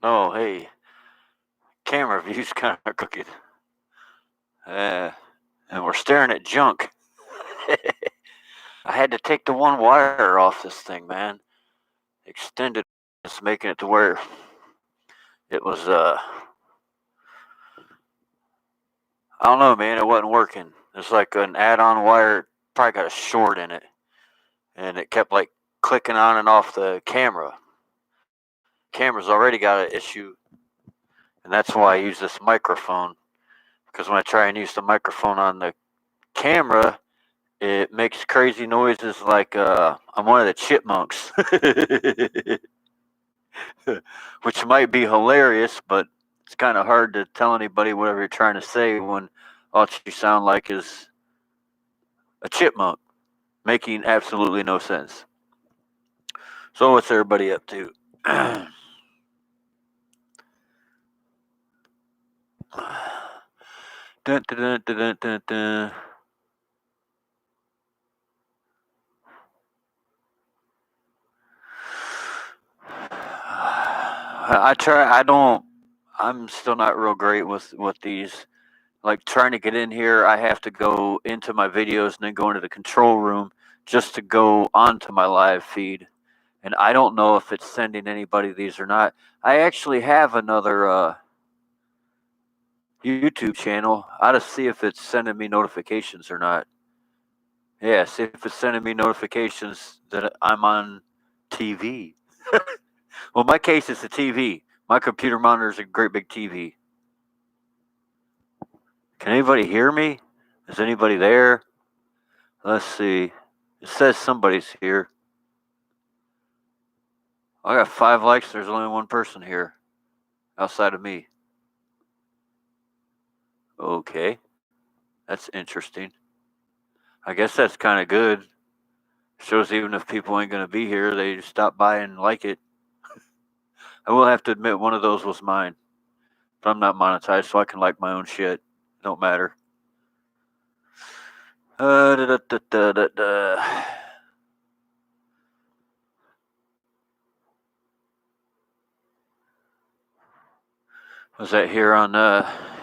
Oh, hey, camera view's kind of crooked. Uh, and we're staring at junk. I had to take the one wire off this thing, man. Extended. It's making it to where it was, I don't know, man. It wasn't working. It's like an add on wire, probably got a short in it. And it kept like clicking on and off the camera. Camera's already got an issue. And that's why I use this microphone. Because when I try and use the microphone on the camera, it makes crazy noises like I'm one of the chipmunks, which might be hilarious, but it's kind of hard to tell anybody whatever you're trying to say when all you sound like is a chipmunk, making absolutely no sense. So, what's everybody up to? Dun, dun, dun, dun, dun, dun, dun. I try. I don't. I'm still not real great with these. Like trying to get in here, I have to go into my videos and then go into the control room just to go onto my live feed. And I don't know if it's sending anybody these or not. I actually have another YouTube channel. I ought to see if it's sending me notifications or not. Yeah, see if it's sending me notifications that I'm on TV. Well, in my case, it's a TV. My computer monitor is a great big TV. Can anybody hear me? Is anybody there? Let's see. It says somebody's here. I got 5 likes. There's only one person here outside of me. Okay. That's interesting. I guess that's kind of good. Shows even if people ain't going to be here, they just stop by and like it. I will have to admit one of those was mine. But I'm not monetized, so I can like my own shit. Don't matter. Da, da, da, da, da, da. Was that here on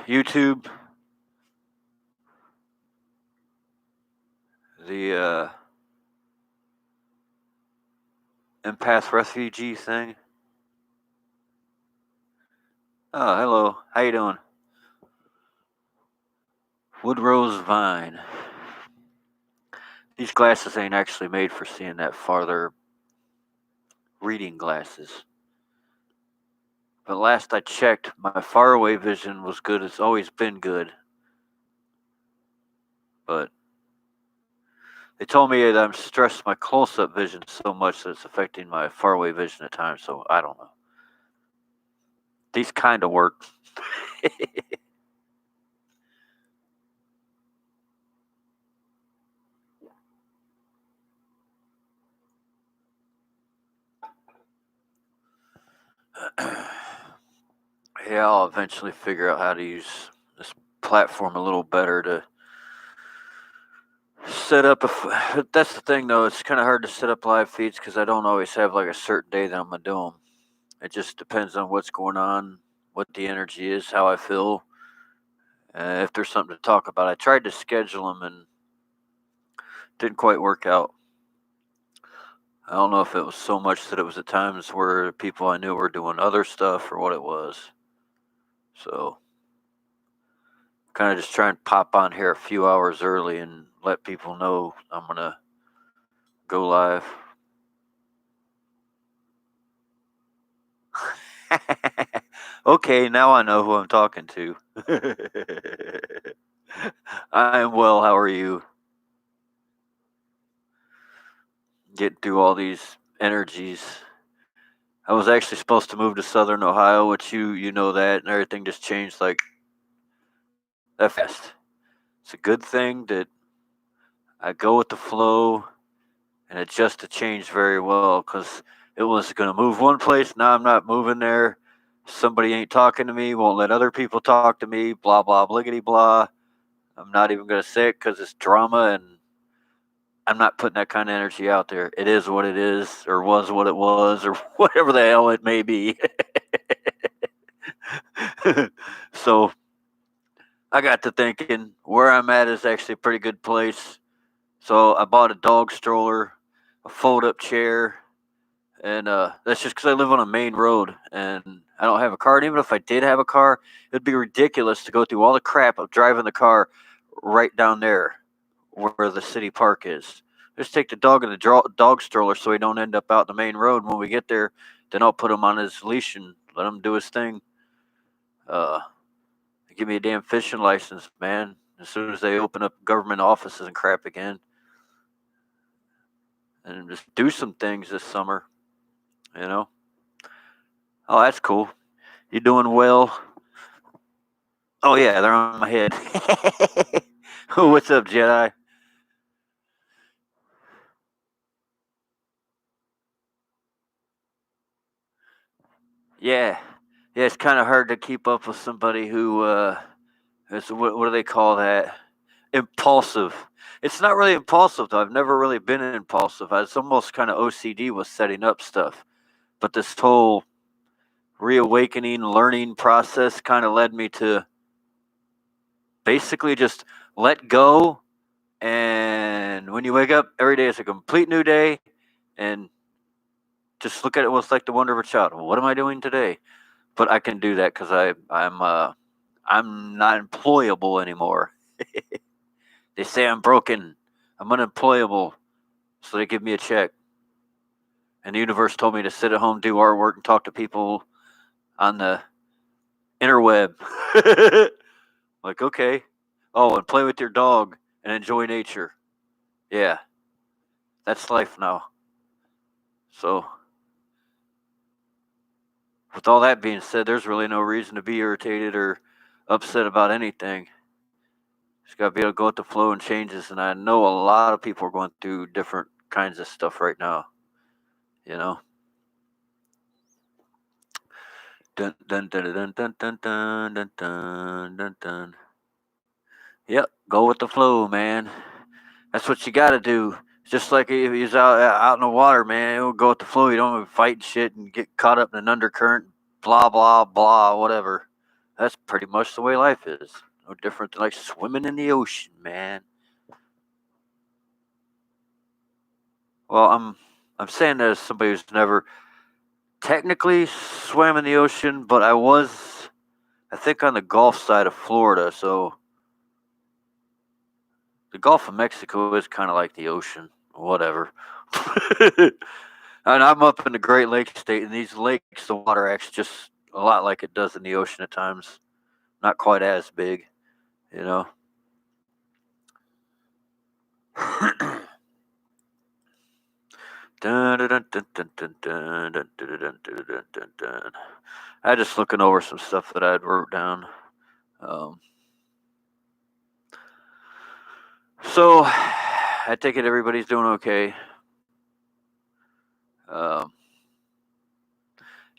YouTube? The empath refugee thing? Oh, hello. How you doing? Woodrose Vine. These glasses ain't actually made for seeing that farther. Reading glasses. But last I checked, my faraway vision was good. It's always been good. But they told me that I'm stressed my close-up vision so much that it's affecting my faraway vision at times. So I don't know. These kind of work. Yeah, I'll eventually figure out how to use this platform a little better to set up. That's the thing, though. It's kind of hard to set up live feeds because I don't always have like a certain day that I'm gonna do them. It just depends on what's going on, what the energy is, how I feel. If there's something to talk about, I tried to schedule them and didn't quite work out. I don't know if it was so much that it was at times where people I knew were doing other stuff or what it was. So, kind of just try and pop on here a few hours early and let people know I'm going to go live. Okay, now I know who I'm talking to. I am well. How are you? Getting through all these energies. I was actually supposed to move to Southern Ohio, which you know that, and everything just changed like that fast. It's a good thing that I go with the flow and adjust to change very well because it was going to move one place. Now I'm not moving there. Somebody ain't talking to me, won't let other people talk to me, blah, blah, bliggity, blah. I'm not even going to say it because it's drama and I'm not putting that kind of energy out there. It is what it is, or was what it was, or whatever the hell it may be. So I got to thinking where I'm at is actually a pretty good place. So I bought a dog stroller, a fold up chair, and that's just because I live on a main road and I don't have a car. And even if I did have a car, it'd be ridiculous to go through all the crap of driving the car right down there where the city park is. Just take the dog in the dog stroller so he don't end up out the main road. When we get there, then I'll put him on his leash and let him do his thing. Uh, Give me a damn fishing license, man. As soon as they open up government offices and crap again, and just do some things this summer, you know. Oh, that's cool. You doing well? Oh yeah, they're on my head. What's up, Jedi? Yeah, yeah. It's kind of hard to keep up with somebody who is what do they call that? Impulsive. It's not really impulsive though. I've never really been impulsive. It's almost kind of OCD with setting up stuff. But this whole reawakening, learning process kind of led me to basically just let go. And when you wake up, every day is a complete new day. And just look at it with like the wonder of a child. What am I doing today? But I can do that because I'm not employable anymore. They say I'm broken. I'm unemployable. So they give me a check. And the universe told me to sit at home, do artwork, and talk to people on the interweb. Like, okay. Oh, and play with your dog and enjoy nature. Yeah, that's life now. So, with all that being said, there's really no reason to be irritated or upset about anything. Just gotta be able to go with the flow and changes. And I know a lot of people are going through different kinds of stuff right now. You know, dun dun dun dun dun dun dun dun dun dun dun. Yep, go with the flow, man. That's what you gotta do. Just like if he's out in the water, man, it'll go with the flow. You don't fight shit and get caught up in an undercurrent, blah blah blah, whatever. That's pretty much the way life is. No different than like swimming in the ocean, man. Well, I'm saying that as somebody who's never technically swam in the ocean, but I was, I think, on the Gulf side of Florida. So the Gulf of Mexico is kind of like the ocean, whatever. And I'm up in the Great Lakes state, and these lakes, the water acts just a lot like it does in the ocean at times. Not quite as big, you know. Dun, dun, dun, dun, dun, dun, dun, dun, dun, dun, dun, dun, dun, dun. I just looking over some stuff that I'd wrote down. Um, so I take it everybody's doing okay. Um,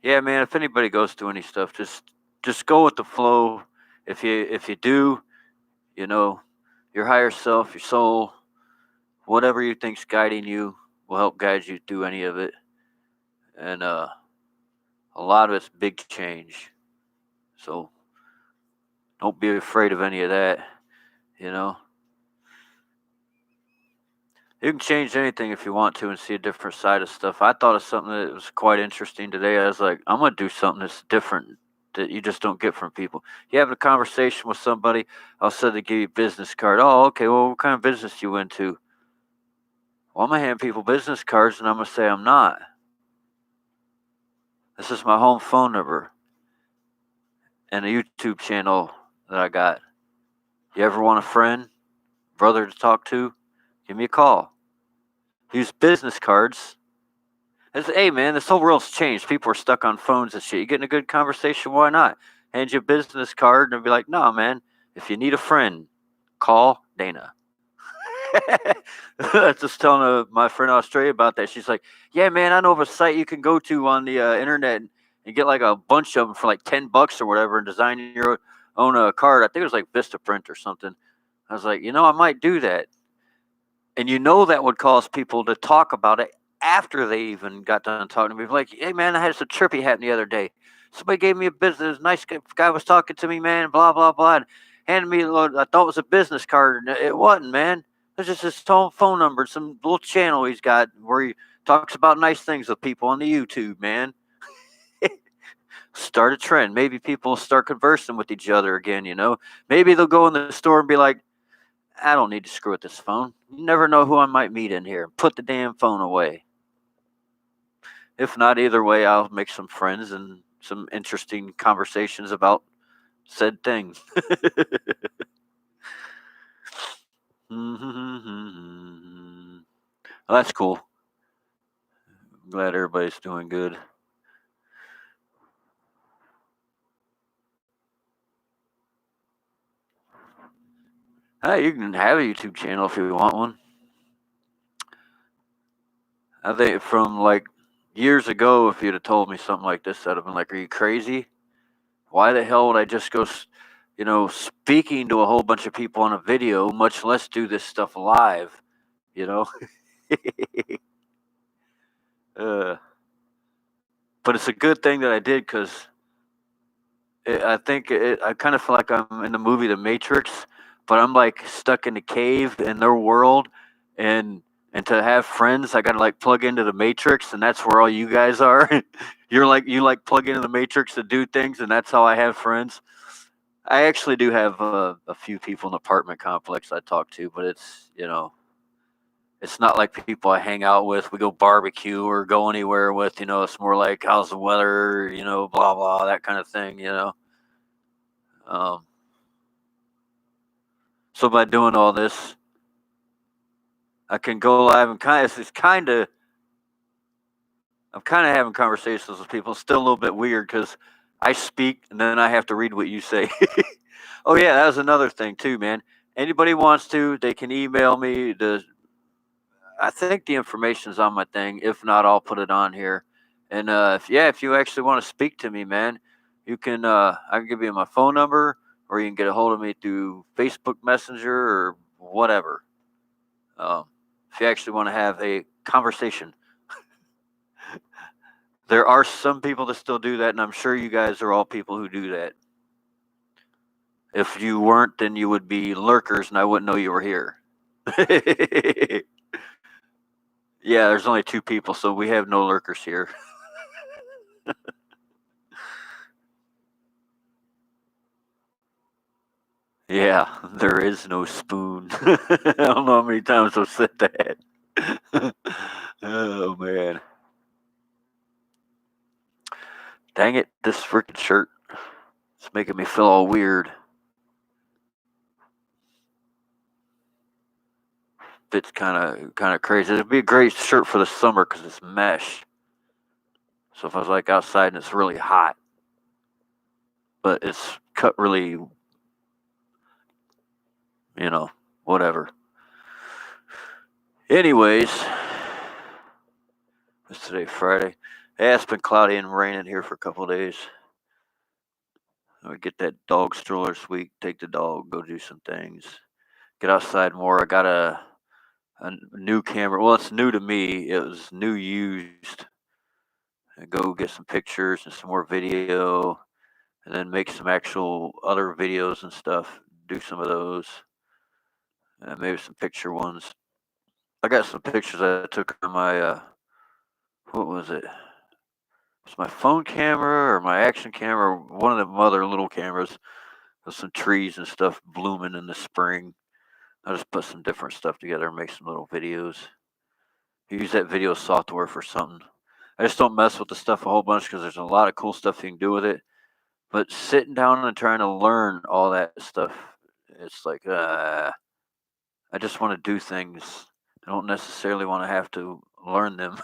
yeah, man. If anybody goes through any stuff, just go with the flow. If you do, you know, your higher self, your soul, whatever you think's guiding you will help guide you through any of it. And a lot of it's big change. So don't be afraid of any of that. You know, you can change anything if you want to and see a different side of stuff. I thought of something that was quite interesting today. I was like, I'm gonna do something that's different that you just don't get from people. You have a conversation with somebody, all of a sudden they give you a business card. Oh, okay, well, what kind of business you into? Well, I'm gonna hand people business cards and I'm gonna say I'm not. This is my home phone number and a YouTube channel that I got. You ever want a friend, brother to talk to? Give me a call. Use business cards. Hey man, this whole world's changed. People are stuck on phones and shit. You getting a good conversation? Why not? Hand you a business card and be like, "No, man. If you need a friend, call Dana." I was just telling my friend in Australia about that. She's like, "Yeah, man, I know of a site you can go to on the internet and get like a bunch of them for like $10 or whatever, and design your own card. I think it was like Vistaprint or something." I was like, I might do that. And that would cause people to talk about it after they even got done talking to me. Like, hey man, I had some trippy happen the other day. somebody gave me a business. Nice guy was talking to me, man. Blah blah blah. And handed me what I thought was a business card, and it wasn't, man. It was just his phone number, some little channel he's got where he talks about nice things with people on the YouTube, man. Start a trend. Maybe people will start conversing with each other again, you know? Maybe they'll go in the store and be like, I don't need to screw with this phone. You never know who I might meet in here. Put the damn phone away. If not, either way, I'll make some friends and some interesting conversations about said thing. Well, that's cool. I'm glad everybody's doing good. Hey, you can have a YouTube channel if you want one. I think from like years ago, if you'd have told me something like this, I'd have been like, "Are you crazy? Why the hell would I just go, speaking to a whole bunch of people on a video, much less do this stuff live?" You know. uh, but it's a good thing that I did because I kind of feel like I'm in the movie The Matrix, but I'm like stuck in a cave in their world, and to have friends, I gotta like plug into the Matrix, and that's where all you guys are. You like plug into the Matrix to do things, and that's how I have friends. I actually do have a few people in the apartment complex I talk to, but it's not like people I hang out with. We go barbecue or go anywhere with. It's more like how's the weather. Blah blah that kind of thing. Um, so by doing all this, I can go live and I'm kind of having conversations with people. It's still a little bit weird because I speak and then I have to read what you say. Oh yeah, that was another thing too, man. Anybody wants to, they can email me. I think the information's on my thing. If not, I'll put it on here. And if you actually want to speak to me, man, you can. I can give you my phone number, or you can get a hold of me through Facebook Messenger or whatever. Um, if you actually want to have a conversation, there are some people that still do that, and I'm sure you guys are all people who do that. If you weren't, then you would be lurkers, and I wouldn't know you were here. Yeah, there's only two people, so we have no lurkers here. Yeah, there is no spoon. I don't know how many times I've said that. Oh man. Dang it, this freaking shirt. It's making me feel all weird. Fits kind of crazy. It'd be a great shirt for the summer because it's mesh. So if I was like outside and it's really hot, but it's cut really, you know, whatever. Anyways, it's today Friday. Yeah, it's been cloudy and raining here for a couple of days. I would get that dog stroller this week, take the dog, go do some things, get outside more. I got a new camera. Well, it's new to me. It was new used. I go get some pictures and some more video, and then make some actual other videos and stuff. Do some of those, maybe some picture ones. I got some pictures I took on my what was it? It's my phone camera or my action camera, or one of them other little cameras with some trees and stuff blooming in the spring. I just put some different stuff together and make some little videos. Use that video software for something. I just don't mess with the stuff a whole bunch because there's a lot of cool stuff you can do with it. But sitting down and trying to learn all that stuff, it's like I just want to do things. I don't necessarily want to have to learn them.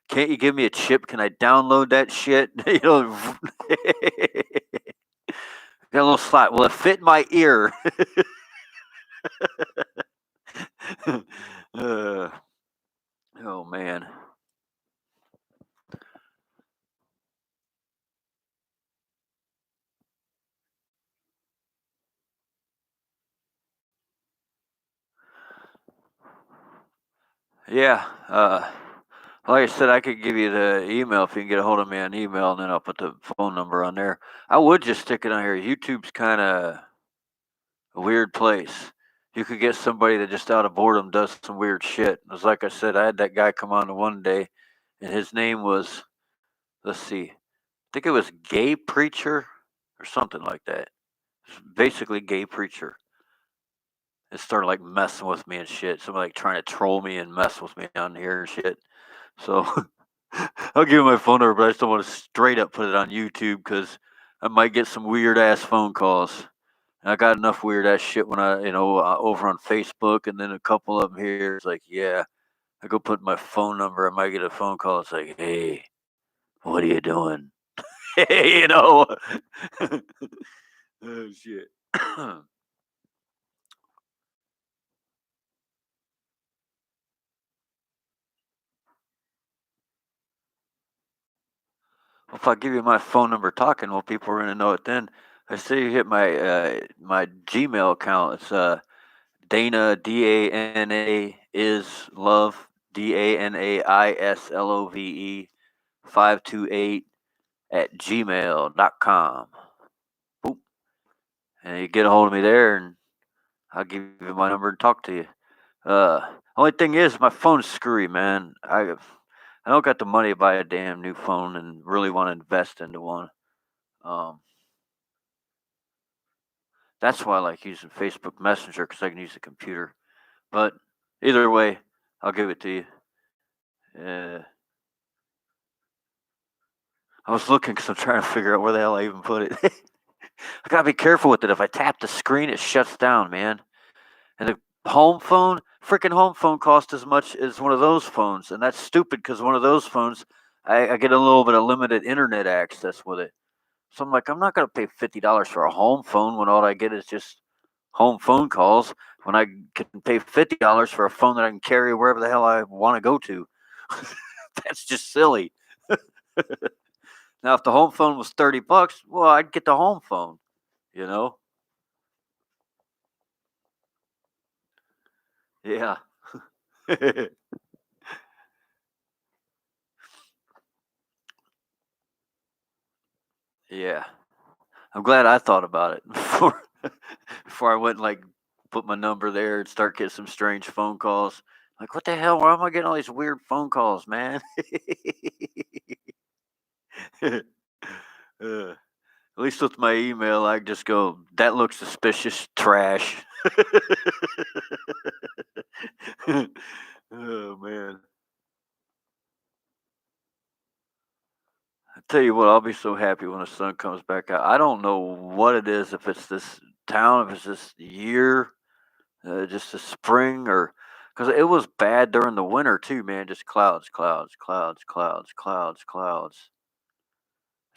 Can't you give me a chip? Can I download that shit? Got a little slot. Will it fit my ear? uh, oh man. Yeah. Like I said, I could give you the email if you can get a hold of me on email, and then I'll put the phone number on there. I would just stick it on here. YouTube's kind of a weird place. You could get somebody that just out of boredom does some weird shit. It's like I said, I had that guy come on the one day, and his name was, let's see, I think it was Gay Preacher or something like that. Basically, Gay Preacher. It started like messing with me and shit. Somebody like trying to troll me and mess with me on here and shit. So I'll give you my phone number, but I just don't want to straight up put it on YouTube because I might get some weird ass phone calls. And I got enough weird ass shit when over on Facebook, and then a couple of them here. It's like, yeah, I go put my phone number. I might get a phone call. It's like, hey, what are you doing? Hey, oh shit. If I give you my phone number talking, well, people are gonna know it then. I say you hit my Gmail account. It's Dana Dana is love DANAISLOVE 528 at gmail.com. Boop. And you get a hold of me there, and I'll give you my number and talk to you. Only thing is, my phone's screwy, man. I don't got the money to buy a damn new phone, and really want to invest into one. Um, that's why I like using Facebook Messenger because I can use the computer. But either way, I'll give it to you. Uh, I was looking because I'm trying to figure out where the hell I even put it. I gotta be careful with it. If I tap the screen, it shuts down, man. And the freaking home phone costs as much as one of those phones, and that's stupid because one of those phones, I get a little bit of limited internet access with it. So I'm like, I'm not gonna pay $50 for a home phone when all I get is just home phone calls. When I can pay $50 for a phone that I can carry wherever the hell I want to go to. That's just silly. Now, if the home phone was $30, well, I'd get the home phone. You know? Yeah. Yeah. I'm glad I thought about it before I went and like put my number there and start getting some strange phone calls. Like, what the hell? Why am I getting all these weird phone calls, man? At least with my email, I just go, that looks suspicious, trash. Oh man. I tell you what, I'll be so happy when the sun comes back out. I don't know what it is, if it's this town, if it's this year, just the spring, or because it was bad during the winter too, man. Just clouds, clouds, clouds, clouds, clouds, clouds.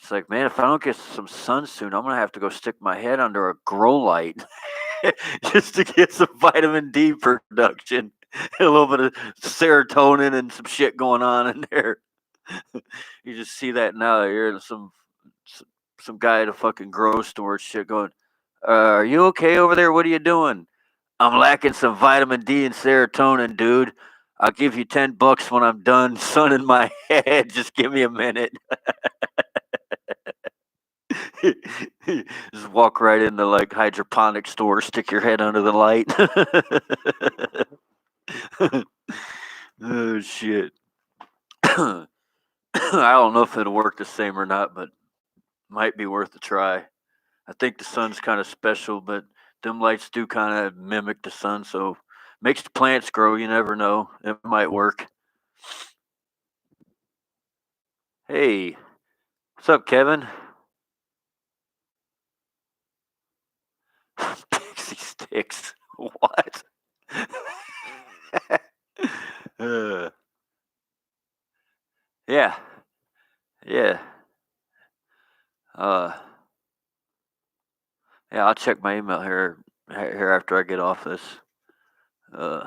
It's like, man, if I don't get some sun soon, I'm gonna have to go stick my head under a grow light just to get some vitamin D production, a little bit of serotonin and some shit going on in there. You just see that now. You're s- some guy at a fucking grocery store and shit going, "Are you okay over there? What are you doing?" "I'm lacking some vitamin D and serotonin, dude. I'll give you $10 when I'm done sunning my head. Just give me a minute." Just walk right into like hydroponic store, stick your head under the light. Oh shit. I don't know if it'll work the same or not, but might be worth a try. I think the sun's kind of special, but them lights do kind of mimic the sun, so makes the plants grow. You never know. It might work. Hey, what's up, Kevin? Pixie sticks. What? uh, yeah, yeah. Uh, yeah. I'll check my email here after I get off this uh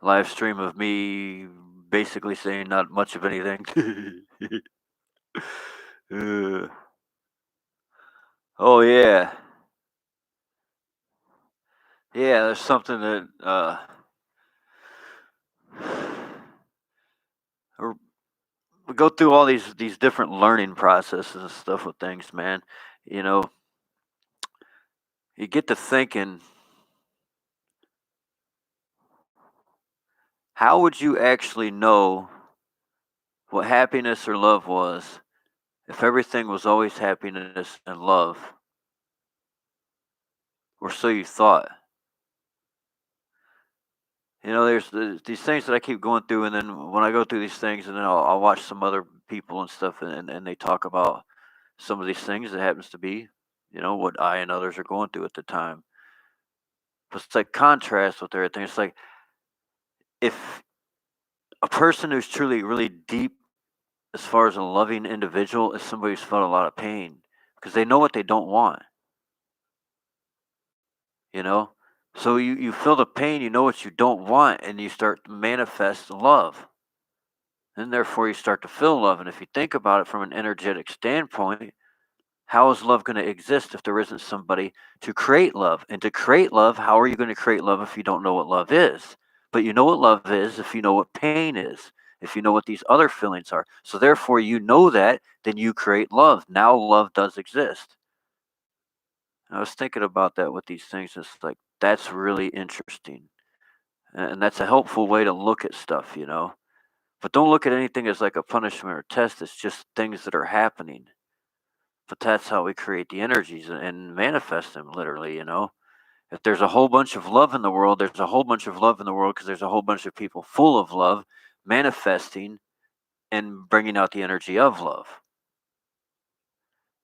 live stream of me basically saying not much of anything. uh, oh yeah, yeah. There's something that we go through all these different learning processes and stuff with things, man. You know, you get to thinking, how would you actually know what happiness or love was if everything was always happiness and love, or so you thought? There's these things that I keep going through, and then when I go through these things, and then I'll watch some other people and stuff, and they talk about some of these things that happens to be, what I and others are going through at the time. But it's like contrast with everything. It's like if a person who's truly really deep as far as a loving individual is somebody who's felt a lot of pain because they know what they don't want, you know? So you feel the pain, you know what you don't want, and you start to manifest love. And therefore you start to feel love. And if you think about it from an energetic standpoint, how is love going to exist if there isn't somebody to create love? And to create love, how are you going to create love if you don't know what love is? But you know what love is if you know what pain is, if you know what these other feelings are. So therefore, you know that, then you create love. Now love does exist. I was thinking about that with these things. It's like, that's really interesting. And that's a helpful way to look at stuff. But don't look at anything as like a punishment or test. It's just things that are happening. But that's how we create the energies and manifest them literally. If there's a whole bunch of love in the world, there's a whole bunch of love in the world because there's a whole bunch of people full of love manifesting and bringing out the energy of love.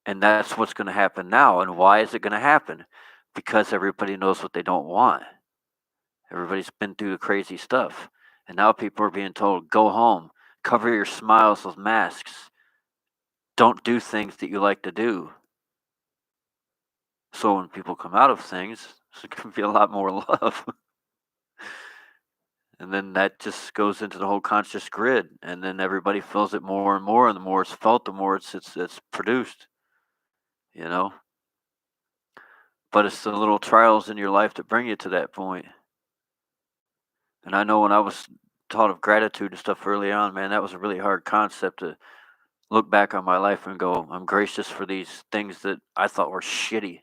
And that's what's going to happen now. And why is it going to happen? Because everybody knows what they don't want. Everybody's been through the crazy stuff. And now people are being told, go home, cover your smiles with masks, don't do things that you like to do. So when people come out of things, there's going to be a lot more love. And then that just goes into the whole conscious grid, and then everybody feels it more and more, and the more it's felt, the more it's produced. You know, but it's the little trials in your life that bring you to that point. And I know when I was taught of gratitude and stuff early on, man, that was a really hard concept to look back on my life and go, I'm gracious for these things that I thought were shitty.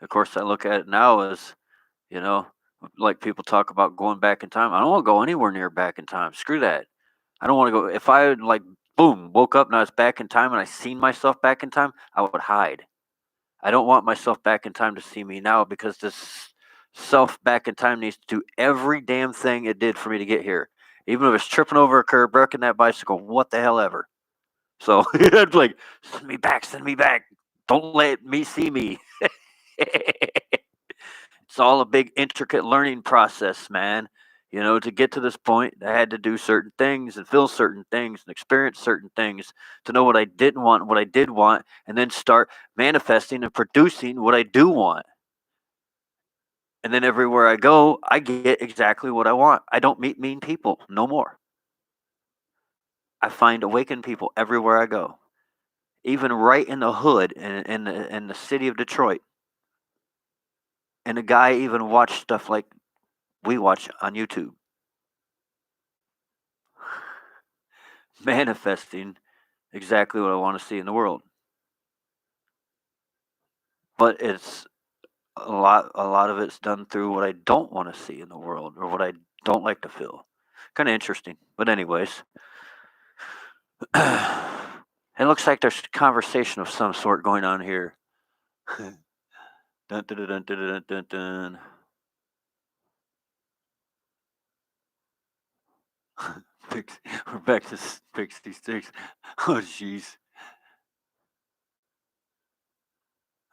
Of course, I look at it now as, you know, like people talk about going back in time. I don't want to go anywhere near back in time. Screw that. I don't want to go. If I had, like, boom, woke up and I was back in time and I seen myself back in time, I would hide. I don't want myself back in time to see me now because this self back in time needs to do every damn thing it did for me to get here. Even if it's tripping over a curb, wrecking that bicycle, what the hell ever. So I'd be like, send me back, send me back. Don't let me see me. It's all a big intricate learning process, man. To get to this point, I had to do certain things and feel certain things and experience certain things to know what I didn't want and what I did want, and then start manifesting and producing what I do want. And then everywhere I go, I get exactly what I want. I don't meet mean people no more. I find awakened people everywhere I go, even right in the hood in the city of Detroit. And a guy even watched stuff like we watch on YouTube, manifesting exactly what I want to see in the world. But it's a lot of it's done through what I don't want to see in the world or what I don't like to feel. Kind of interesting. But anyways, it looks like there's a conversation of some sort going on here. Dun, dun, dun, dun, dun, dun, dun. We're back to 66. Oh, jeez.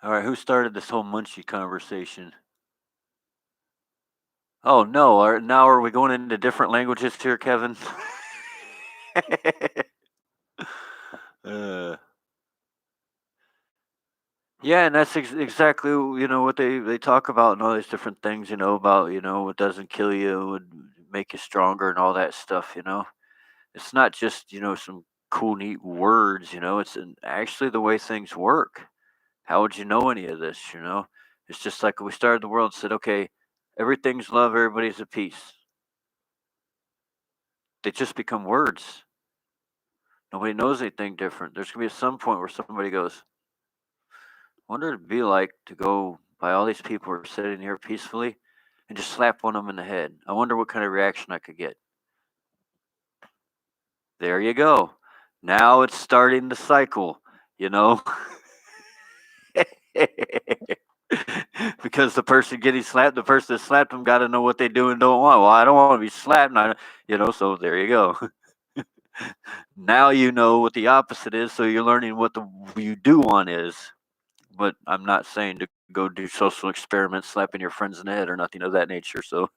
All right, who started this whole munchie conversation? Oh no! Now are we going into different languages here, Kevin? uh, yeah, and that's exactly what they talk about and all these different things. About what doesn't kill you would make you stronger and all that stuff. It's not just some cool neat words. Actually the way things work. How would you know any of this? It's just like we started the world and said, okay, everything's love, everybody's at peace. They just become words. Nobody knows anything different. There's gonna be some point where somebody goes, "Wonder what it'd be like to go by all these people who are sitting here peacefully, and just slap one of them in the head. I wonder what kind of reaction I could get." There you go. Now it's starting the cycle. You know. Because the person getting slapped, the person that slapped them, got to know what they do and don't want. Well, I don't want to be slapped, so there you go. Now you know what the opposite is, so you're learning what the you do want is. But I'm not saying to go do social experiments, slapping your friends in the head or nothing of that nature. So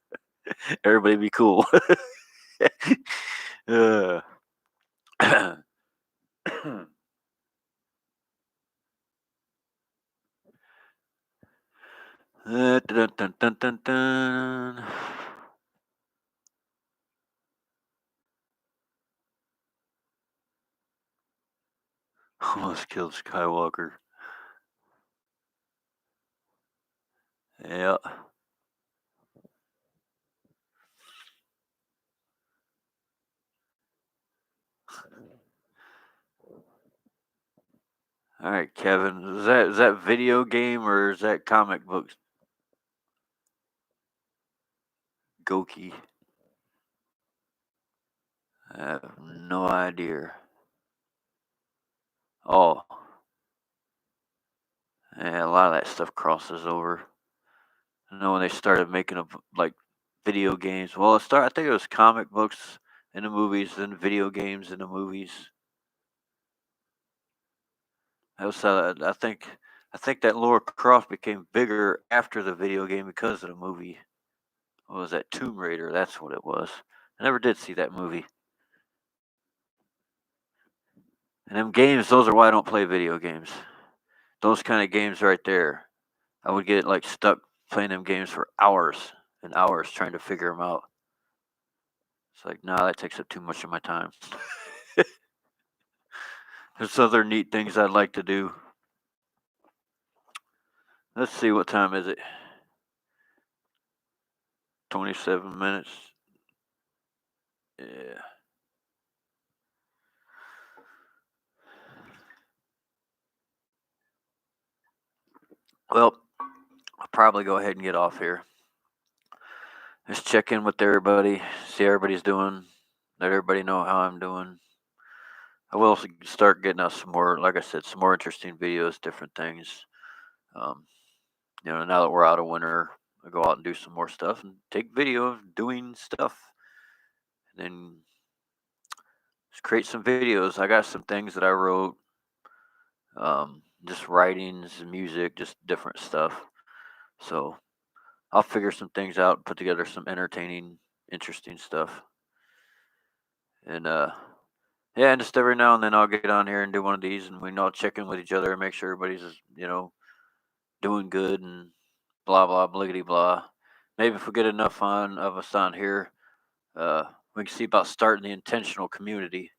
everybody be cool. uh. Dun, dun, dun, dun, dun. Almost killed Skywalker. Yeah. All right, Kevin. Is that video game or is that comic books? Goki. I have no idea. Oh, yeah, a lot of that stuff crosses over. I know when they started making like video games. Well, I think it was comic books in the movies, then video games in the movies. That was I think that Laura Croft became bigger after the video game because of the movie. What was that? Tomb Raider. That's what it was. I never did see that movie. And them games, those are why I don't play video games. Those kind of games right there. I would get like stuck playing them games for hours and hours trying to figure them out. It's like, no, that takes up too much of my time. There's other neat things I'd like to do. Let's see, what time is it? 27 minutes. Yeah. Well, I'll probably go ahead and get off here. Just check in with everybody, see how everybody's doing, let everybody know how I'm doing. I will start getting out some more, like I said, some more interesting videos, different things. Um, now that we're out of winter, I go out and do some more stuff and take video of doing stuff, and then just create some videos. I got some things that I wrote, just writings, music, just different stuff. So I'll figure some things out, put together some entertaining, interesting stuff, and yeah, and just every now and then I'll get on here and do one of these, and we all check in with each other and make sure everybody's doing good and blah blah bliggity blah. Maybe if we get enough of us on here, uh, we can see about starting the intentional community.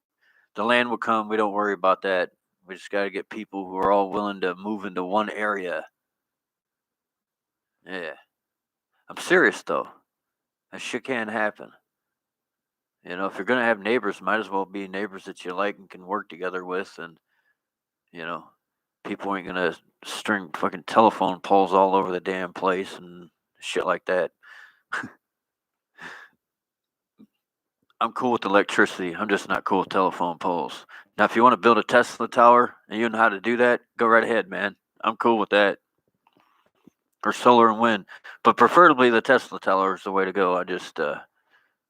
The land will come. We don't worry about that. We just got to get people who are all willing to move into one area. Yeah, I'm serious though. That shit can happen. If you're gonna have neighbors, might as well be neighbors that you like and can work together with, and you know, people ain't gonna string fucking telephone poles all over the damn place and shit like that. I'm cool with electricity. I'm just not cool with telephone poles. Now, if you want to build a Tesla tower and you know how to do that, go right ahead, man. I'm cool with that. Or solar and wind, but preferably the Tesla tower is the way to go. I just,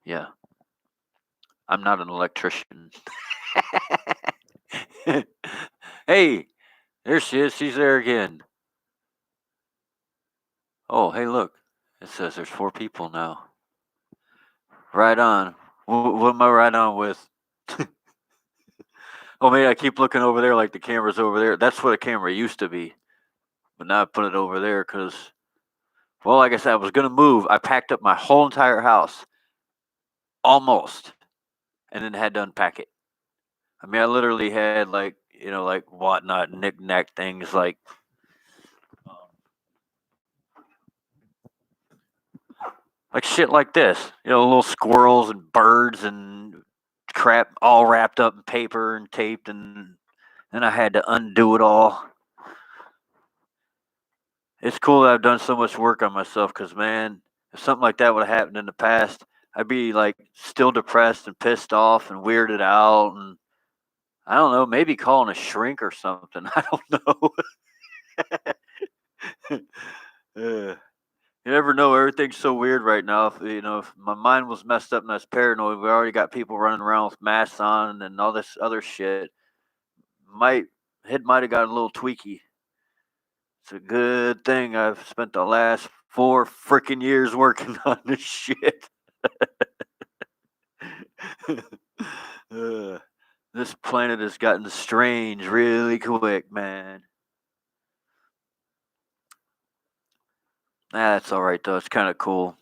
yeah, I'm not an electrician. Hey, there she is. She's there again. Oh, hey, look. It says there's 4 people now. Right on. What am I right on with? Oh, man, I keep looking over there like the camera's over there. That's what a camera used to be. But now I put it over there because, well, like I said, I was going to move. I packed up my whole entire house. Almost. And then had to unpack it. I mean, I literally had like whatnot, knick-knack things like shit like this. Little squirrels and birds and crap all wrapped up in paper and taped, and then I had to undo it all. It's cool that I've done so much work on myself because, man, if something like that would have happened in the past, I'd be like still depressed and pissed off and weirded out. And I don't know, maybe calling a shrink or something. I don't know. Uh, you never know. Everything's so weird right now. If my mind was messed up and I was paranoid, we already got people running around with masks on and all this other shit. Might Head might have got a little tweaky. It's a good thing I've spent the last 4 freaking years working on this shit. uh, this planet has gotten strange really quick, man. That's all right though. It's kind of cool.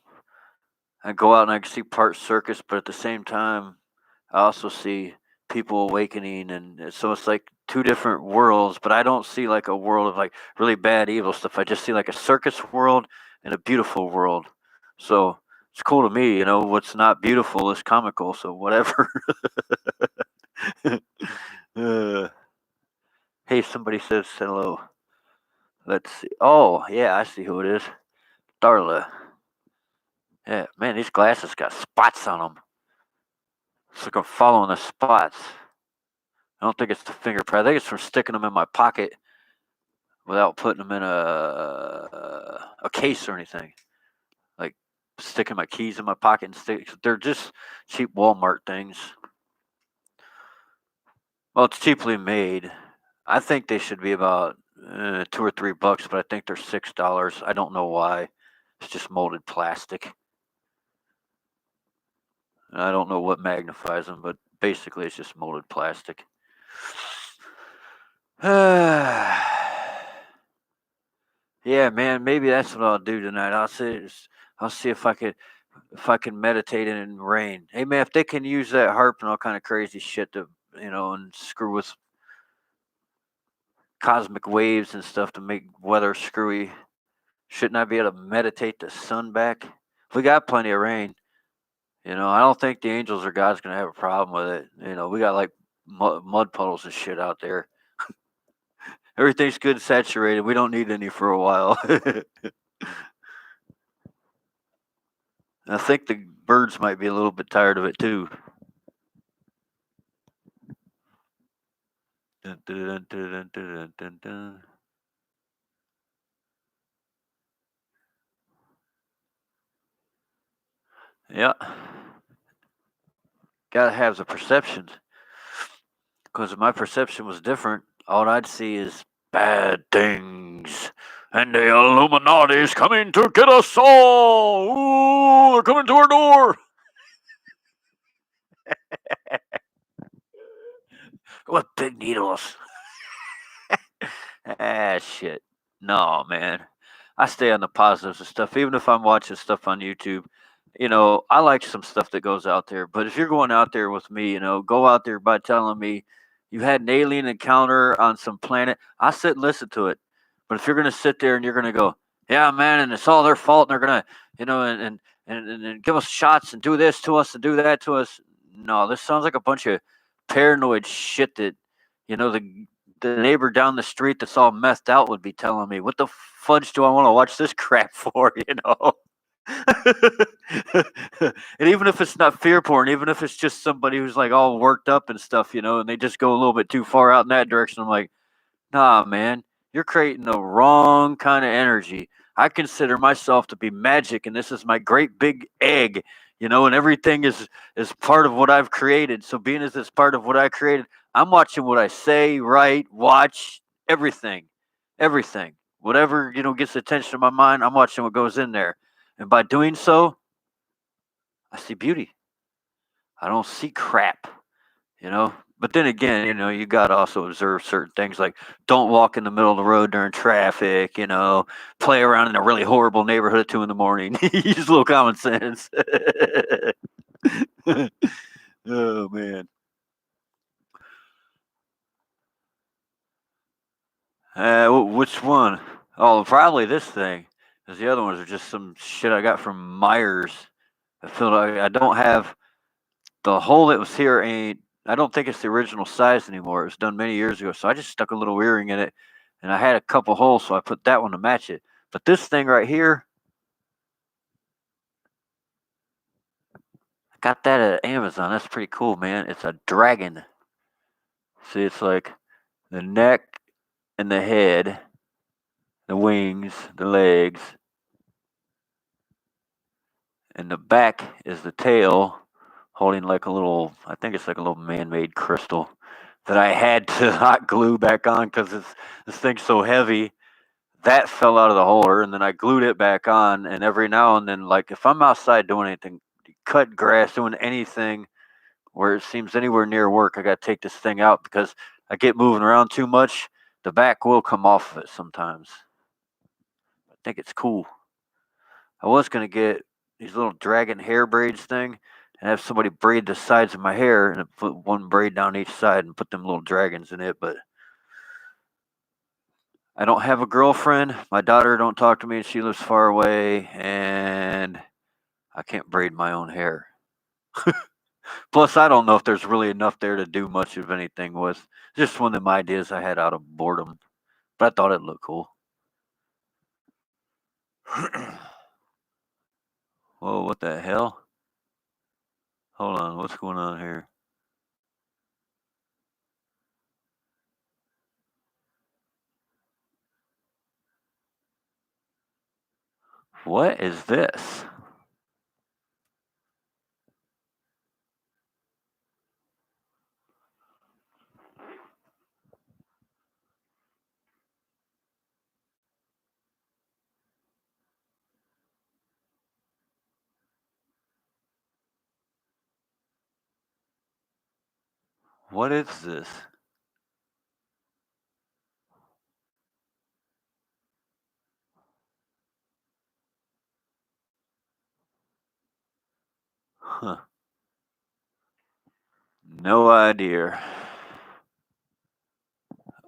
I go out and I can see part circus, but at the same time, I also see people awakening, and so it's like two different worlds. But I don't see like a world of like really bad evil stuff. I just see like a circus world and a beautiful world. So it's cool to me. What's not beautiful is comical. So whatever. uh, hey, somebody says hello. Let's see. Oh yeah, I see who it is. Darla. Yeah, man, these glasses got spots on them. It's like I'm following the spots. I don't think it's the fingerprint. I think it's from sticking them in my pocket without putting them in a case or anything. Like sticking my keys in my pocket and they're just cheap Walmart things. Well, it's cheaply made. I think they should be about $2 or $3, but I think they're $6. I don't know why. It's just molded plastic. I don't know what magnifies them, but basically it's just molded plastic. Yeah, man, maybe that's what I'll do tonight. I'll see if I can meditate in rain. Hey man, if they can use that harp and all kind of crazy shit to and screw with cosmic waves and stuff to make weather screwy, shouldn't I be able to meditate the sun back? We got plenty of rain. I don't think the angels or God's gonna have a problem with it. We got like mud puddles and shit out there. Everything's good and saturated. We don't need any for a while. I think the birds might be a little bit tired of it too. Dun, dun, dun, dun, dun, dun, dun. Yeah, gotta have the perception. Because if my perception was different, all I'd see is bad things. And the Illuminati is coming to get us all. Ooh, they're coming to our door. With big needles. Shit. No, man. I stay on the positives and stuff. Even if I'm watching stuff on YouTube, I like some stuff that goes out there. But if you're going out there with me, go out there by telling me you had an alien encounter on some planet. I sit and listen to it. But if you're going to sit there and you're going to go, yeah, man, and it's all their fault, and they're going to, and give us shots and do this to us and do that to us. No, this sounds like a bunch of paranoid shit that, the neighbor down the street that's all methed out would be telling me, what the fudge do I want to watch this crap for, And even if it's not fear porn, even if it's just somebody who's like all worked up and stuff, and they just go a little bit too far out in that direction, I'm like, nah, man, you're creating the wrong kind of energy. I consider myself to be magic, and this is my great big egg, and everything is part of what I've created. So being as it's part of what I created, I'm watching what I say, write, watch, everything. Whatever, gets the attention of my mind, I'm watching what goes in there. And by doing so, I see beauty. I don't see crap, But then again, you got to also observe certain things like don't walk in the middle of the road during traffic, play around in a really horrible neighborhood at 2 in the morning. Use a little common sense. Oh, man. Which one? Oh, probably this thing. Because the other ones are just some shit I got from Myers. I feel like I don't have the hole that was here ain't. I don't think it's the original size anymore. It was done many years ago, so I just stuck a little earring in it, and I had a couple holes, so I put that one to match it. But this thing right here, I got that at Amazon. That's pretty cool, man. It's a dragon. See, it's like the neck and the head, the wings, the legs, and the back is the tail holding like a little, I think it's like a little man-made crystal that I had to hot glue back on because this thing's so heavy. That fell out of the holder, and then I glued it back on. And every now and then, like if I'm outside doing anything, cut grass, doing anything where it seems anywhere near work, I got to take this thing out because I get moving around too much. The back will come off of it sometimes. I think it's cool. I was gonna get these little dragon hair braids thing and have somebody braid the sides of my hair and put one braid down each side and put them little dragons in it, but I don't have a girlfriend. My daughter don't talk to me and she lives far away, and I can't braid my own hair. Plus, I don't know if there's really enough there to do much of anything with. Just one of them ideas I had out of boredom, but I thought it looked cool. Whoa, what the hell? Hold on, what's going on here? What is this? What is this? Huh. No idea.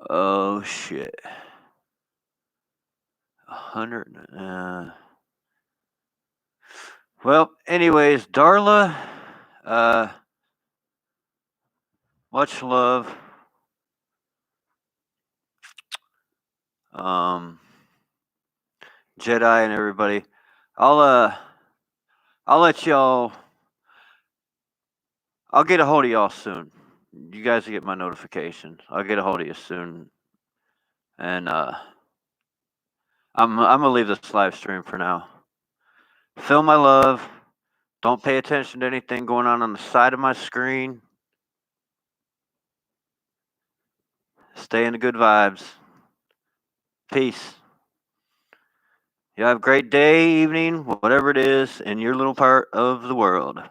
Oh shit. 100. Well, anyways, Darla, uh, much love. Um, Jedi and everybody. I'll uh, I'll let y'all. I'll get a hold of y'all soon. You guys will get my notification. I'll get a hold of you soon, and I'm gonna leave this live stream for now. Feel my love. Don't pay attention to anything going on the side of my screen. Stay in the good vibes. Peace. You have a great day, evening, whatever it is in your little part of the world.